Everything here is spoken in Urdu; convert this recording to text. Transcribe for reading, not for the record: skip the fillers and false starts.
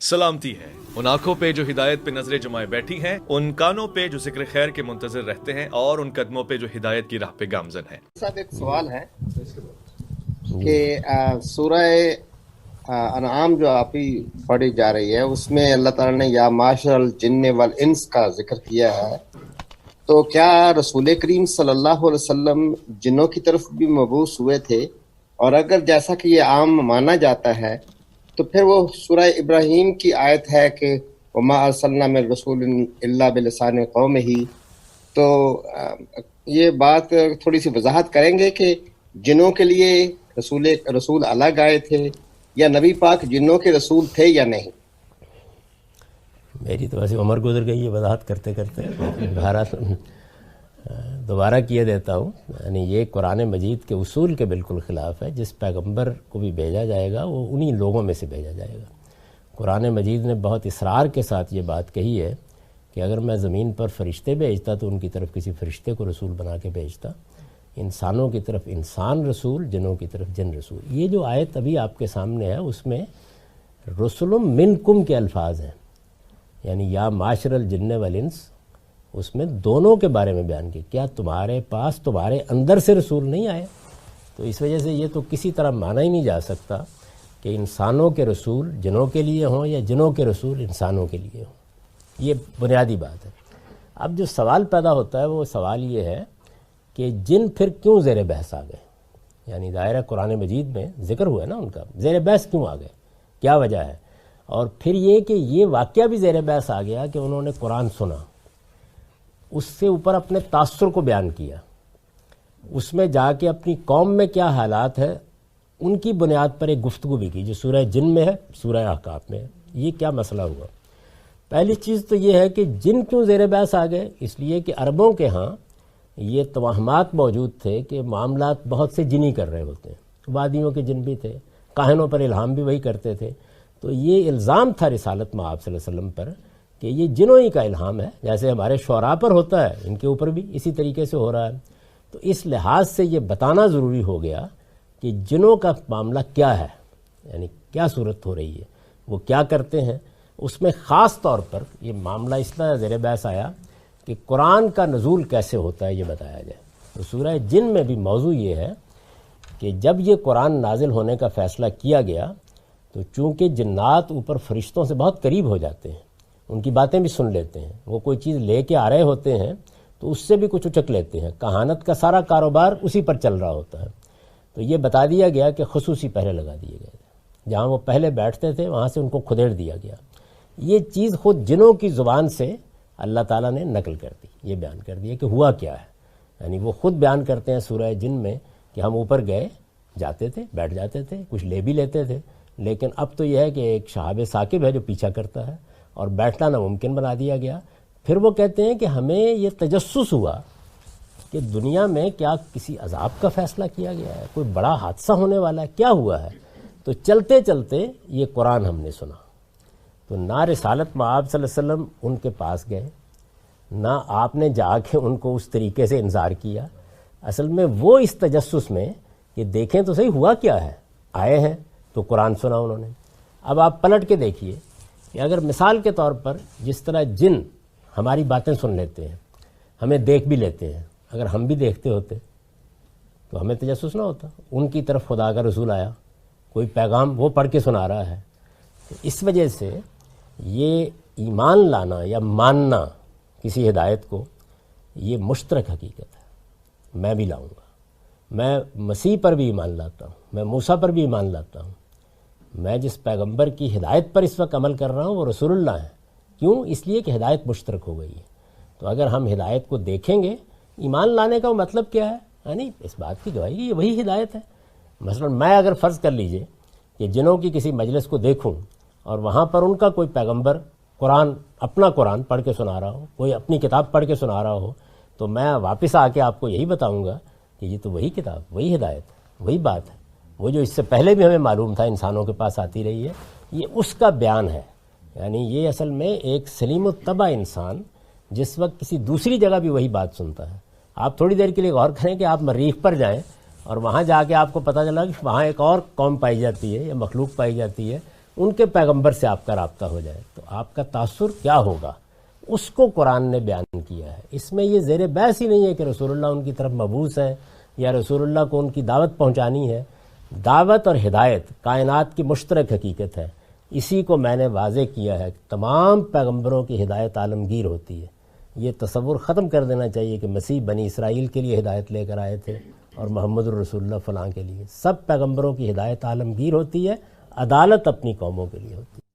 سلامتی ہے ان آنکھوں پہ جو ہدایت پہ نظریں جمائے بیٹھی ہیں، ان کانوں پہ جو ذکر خیر کے منتظر رہتے ہیں، اور ان قدموں پہ جو ہدایت کی راہ پہ گامزن ہیں۔ صاحب ایک سوال ہے کہ سورہ انعام جو آپ ہی پڑھی جا رہی ہے، اس میں اللہ تعالیٰ نے یا معاشر الجن والانس کا ذکر کیا ہے، تو کیا رسول کریم صلی اللہ علیہ وسلم جنوں کی طرف بھی مبعوث ہوئے تھے؟ اور اگر جیسا کہ یہ عام مانا جاتا ہے تو پھر وہ سورہ ابراہیم کی آیت ہے کہ وما ارسلنا من رسول الا بلسان قومہ، تو یہ بات تھوڑی سی وضاحت کریں گے کہ جنوں کے لیے رسول الگ آئے تھے یا نبی پاک جنوں کے رسول تھے یا نہیں؟ میری تو ویسے عمر گزر گئی ہے وضاحت کرتے کرتے، بہرحال دوبارہ کیے دیتا ہوں۔ یعنی یہ قرآن مجید کے اصول کے بالکل خلاف ہے۔ جس پیغمبر کو بھی بھیجا جائے گا وہ انہی لوگوں میں سے بھیجا جائے گا۔ قرآن مجید نے بہت اصرار کے ساتھ یہ بات کہی ہے کہ اگر میں زمین پر فرشتے بھیجتا تو ان کی طرف کسی فرشتے کو رسول بنا کے بھیجتا، انسانوں کی طرف انسان رسول، جنوں کی طرف جن رسول۔ یہ جو آیت ابھی آپ کے سامنے ہے اس میں رسل منکم کے الفاظ ہیں، یعنی یا معاشر الجن والانس، اس میں دونوں کے بارے میں بیان کی۔ کیا تمہارے پاس تمہارے اندر سے رسول نہیں آئے؟ تو اس وجہ سے یہ تو کسی طرح مانا ہی نہیں جا سکتا کہ انسانوں کے رسول جنوں کے لیے ہوں یا جنوں کے رسول انسانوں کے لیے ہوں۔ یہ بنیادی بات ہے۔ اب جو سوال پیدا ہوتا ہے وہ سوال یہ ہے کہ جن پھر کیوں زیر بحث آ گئے؟ یعنی دائرہ قرآن مجید میں ذکر ہوا ہے نا ان کا، زیر بحث کیوں آ گئے، کیا وجہ ہے؟ اور پھر یہ کہ یہ واقعہ بھی زیر بحث آ گیا کہ انہوں نے قرآن سنا، اس سے اوپر اپنے تاثر کو بیان کیا، اس میں جا کے اپنی قوم میں کیا حالات ہے ان کی بنیاد پر ایک گفتگو بھی کی، جو سورہ جن میں ہے، سورہ احقاف میں ہے۔ یہ کیا مسئلہ ہوا؟ پہلی چیز تو یہ ہے کہ جن کیوں زیر بحث آ گئے؟ اس لیے کہ عربوں کے ہاں یہ توہمات موجود تھے کہ معاملات بہت سے جنی کر رہے ہوتے ہیں، وادیوں کے جن بھی تھے، کاہنوں پر الہام بھی وہی کرتے تھے۔ تو یہ الزام تھا رسالت میں آپ صلی اللہ علیہ وسلم پر کہ یہ جنوں ہی کا الہام ہے، جیسے ہمارے شعراء پر ہوتا ہے ان کے اوپر بھی اسی طریقے سے ہو رہا ہے۔ تو اس لحاظ سے یہ بتانا ضروری ہو گیا کہ جنوں کا معاملہ کیا ہے، یعنی کیا صورت ہو رہی ہے، وہ کیا کرتے ہیں۔ اس میں خاص طور پر یہ معاملہ اس طرح زیر بحث آیا کہ قرآن کا نزول کیسے ہوتا ہے یہ بتایا جائے۔ تو سورہ جن میں بھی موضوع یہ ہے کہ جب یہ قرآن نازل ہونے کا فیصلہ کیا گیا تو چونکہ جنات اوپر فرشتوں سے بہت قریب ہو جاتے ہیں، ان کی باتیں بھی سن لیتے ہیں، وہ کوئی چیز لے کے آ رہے ہوتے ہیں تو اس سے بھی کچھ اچک لیتے ہیں، کہانت کا سارا کاروبار اسی پر چل رہا ہوتا ہے۔ تو یہ بتا دیا گیا کہ خصوصی پہرے لگا دیے گئے، جہاں وہ پہلے بیٹھتے تھے وہاں سے ان کو کھدیڑ دیا گیا۔ یہ چیز خود جنوں کی زبان سے اللہ تعالیٰ نے نقل کر دی، یہ بیان کر دیا کہ ہوا کیا ہے۔ یعنی وہ خود بیان کرتے ہیں سورہ جن میں کہ ہم اوپر گئے، جاتے تھے، بیٹھ جاتے تھے، کچھ لے بھی لیتے تھے، لیکن اب تو یہ ہے کہ ایک شہاب ثاقب ہے جو پیچھا کرتا ہے، اور بیٹھنا ناممکن بنا دیا گیا۔ پھر وہ کہتے ہیں کہ ہمیں یہ تجسس ہوا کہ دنیا میں کیا کسی عذاب کا فیصلہ کیا گیا ہے، کوئی بڑا حادثہ ہونے والا ہے، کیا ہوا ہے؟ تو چلتے چلتے یہ قرآن ہم نے سنا۔ تو نہ رسالت مآب صلی اللہ علیہ وسلم ان کے پاس گئے، نہ آپ نے جا کے ان کو اس طریقے سے انذار کیا۔ اصل میں وہ اس تجسس میں کہ دیکھیں تو صحیح ہوا کیا ہے، آئے ہیں تو قرآن سنا انہوں نے۔ اب آپ پلٹ کے دیکھیے کہ اگر مثال کے طور پر جس طرح جن ہماری باتیں سن لیتے ہیں، ہمیں دیکھ بھی لیتے ہیں، اگر ہم بھی دیکھتے ہوتے تو ہمیں تجسس نہ ہوتا، ان کی طرف خدا کا رسول آیا، کوئی پیغام وہ پڑھ کے سنا رہا ہے۔ تو اس وجہ سے یہ ایمان لانا یا ماننا کسی ہدایت کو یہ مشترک حقیقت ہے۔ میں بھی لاؤں گا، میں مسیح پر بھی ایمان لاتا ہوں، میں موسیٰ پر بھی ایمان لاتا ہوں، میں جس پیغمبر کی ہدایت پر اس وقت عمل کر رہا ہوں وہ رسول اللہ ہے۔ کیوں؟ اس لیے کہ ہدایت مشترک ہو گئی ہے۔ تو اگر ہم ہدایت کو دیکھیں گے، ایمان لانے کا مطلب کیا ہے؟ یعنی اس بات کی گواہی کہ یہ وہی ہدایت ہے۔ مثلا میں اگر فرض کر لیجئے کہ جنوں کی کسی مجلس کو دیکھوں اور وہاں پر ان کا کوئی پیغمبر قرآن، اپنا قرآن پڑھ کے سنا رہا ہو، کوئی اپنی کتاب پڑھ کے سنا رہا ہو، تو میں واپس آ کے آپ کو یہی بتاؤں گا کہ یہ تو وہی کتاب، وہی ہدایت ہے، وہی بات ہے، وہ جو اس سے پہلے بھی ہمیں معلوم تھا انسانوں کے پاس آتی رہی ہے، یہ اس کا بیان ہے۔ یعنی یہ اصل میں ایک سلیم الطبع انسان جس وقت کسی دوسری جگہ بھی وہی بات سنتا ہے۔ آپ تھوڑی دیر کے لیے غور کریں کہ آپ مریخ پر جائیں اور وہاں جا کے آپ کو پتہ چلا کہ وہاں ایک اور قوم پائی جاتی ہے یا مخلوق پائی جاتی ہے، ان کے پیغمبر سے آپ کا رابطہ ہو جائے تو آپ کا تاثر کیا ہوگا، اس کو قرآن نے بیان کیا ہے۔ اس میں یہ زیر بحث ہی نہیں ہے کہ رسول اللہ ان کی طرف مبعوث ہیں یا رسول اللہ کو ان کی دعوت پہنچانی ہے۔ دعوت اور ہدایت کائنات کی مشترک حقیقت ہے، اسی کو میں نے واضح کیا ہے کہ تمام پیغمبروں کی ہدایت عالمگیر ہوتی ہے۔ یہ تصور ختم کر دینا چاہیے کہ مسیح بنی اسرائیل کے لیے ہدایت لے کر آئے تھے اور محمد الرسول اللہ فلاں کے لیے۔ سب پیغمبروں کی ہدایت عالمگیر ہوتی ہے، عدالت اپنی قوموں کے لیے ہوتی ہے۔